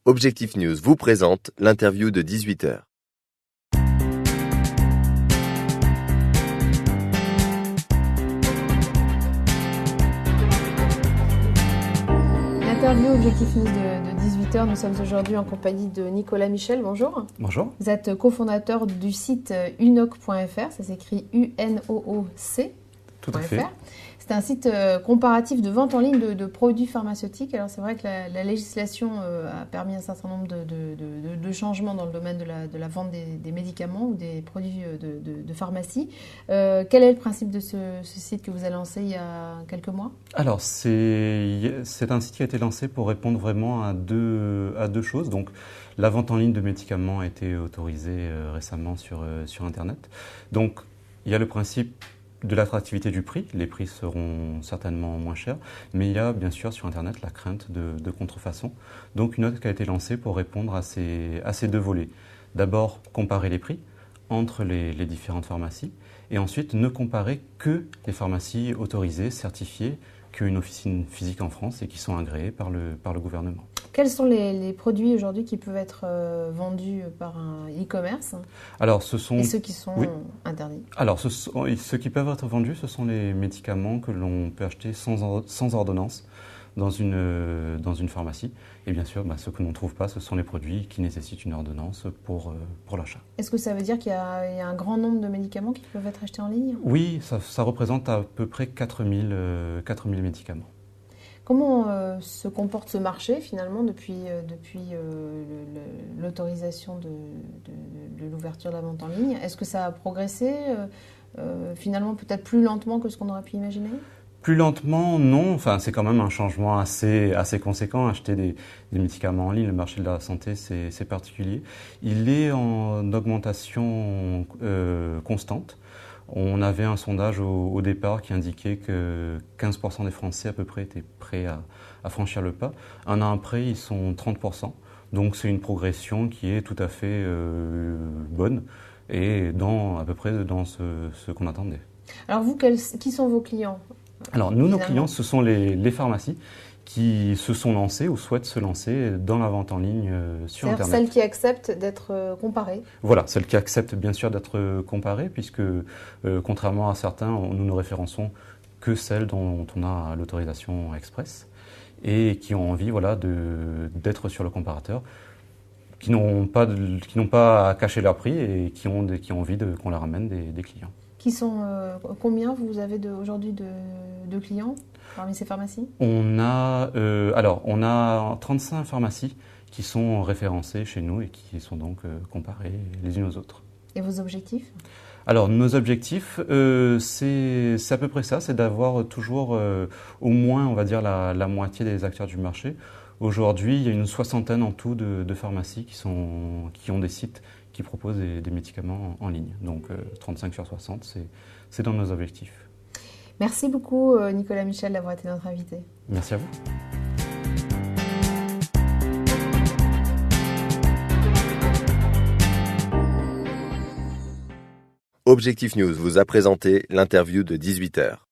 Objectif News vous présente l'interview de 18h. L'interview Objectif News de 18h, nous sommes aujourd'hui en compagnie de Nicolas Michel, bonjour. Bonjour. Vous êtes cofondateur du site unoc.fr, ça s'écrit UNOOC.fr. Tout à fait. C'est un site comparatif de vente en ligne de produits pharmaceutiques. Alors c'est vrai que la législation a permis un certain nombre de changements dans le domaine de la vente des médicaments ou des produits de pharmacie. Quel est le principe de ce site que vous avez lancé il y a quelques mois ? Alors c'est un site qui a été lancé pour répondre vraiment à deux choses. Donc la vente en ligne de médicaments a été autorisée récemment sur Internet. Donc il y a le principe de l'attractivité du prix, les prix seront certainement moins chers, mais il y a bien sûr sur Internet la crainte de contrefaçon. Donc une note qui a été lancée pour répondre à ces deux volets. D'abord, comparer les prix entre les différentes pharmacies, et ensuite ne comparer que les pharmacies autorisées, certifiées, qui ont une officine physique en France et qui sont agréées par le gouvernement. Quels sont les produits aujourd'hui qui peuvent être vendus par un e-commerce ? Alors, et ceux qui sont interdits ? Alors, ceux qui peuvent être vendus, ce sont les médicaments que l'on peut acheter sans ordonnance dans une pharmacie. Et bien sûr, ceux que l'on ne trouve pas, ce sont les produits qui nécessitent une ordonnance pour l'achat. Est-ce que ça veut dire qu'il y a un grand nombre de médicaments qui peuvent être achetés en ligne ? Oui, ça représente à peu près 4000 médicaments. Comment se comporte ce marché finalement depuis l'autorisation de l'ouverture de la vente en ligne ? Est-ce que ça a progressé finalement peut-être plus lentement que ce qu'on aurait pu imaginer ? Plus lentement, non. Enfin, c'est quand même un changement assez conséquent. Acheter des médicaments en ligne, le marché de la santé, c'est particulier. Il est en augmentation constante. On avait un sondage au départ qui indiquait que 15% des Français à peu près étaient prêts à franchir le pas. Un an après, ils sont 30%. Donc c'est une progression qui est tout à fait bonne et à peu près dans ce qu'on attendait. Alors vous, qui sont vos clients ? Alors nous, nos clients, ce sont les pharmacies qui se sont lancées ou souhaitent se lancer dans la vente en ligne sur Internet. C'est-à-dire celles qui acceptent d'être comparées ? Voilà, celles qui acceptent bien sûr d'être comparées, puisque contrairement à certains, nous ne référençons que celles dont on a l'autorisation express et qui ont envie d'être sur le comparateur, qui n'ont pas à cacher leur prix et qui ont envie qu'on leur amène des clients. Combien vous avez aujourd'hui de clients parmi ces pharmacies ? On a 35 pharmacies qui sont référencées chez nous et qui sont donc comparées les unes aux autres. Et vos objectifs ? Alors nos objectifs, c'est à peu près ça, c'est d'avoir toujours au moins, on va dire, la moitié des acteurs du marché. Aujourd'hui, il y a une soixantaine en tout de pharmacies qui ont des sites qui proposent des médicaments en ligne. Donc 35 sur 60, c'est dans nos objectifs. Merci beaucoup Nicolas Michel d'avoir été notre invité. Merci à vous. Objectif News vous a présenté l'interview de 18h.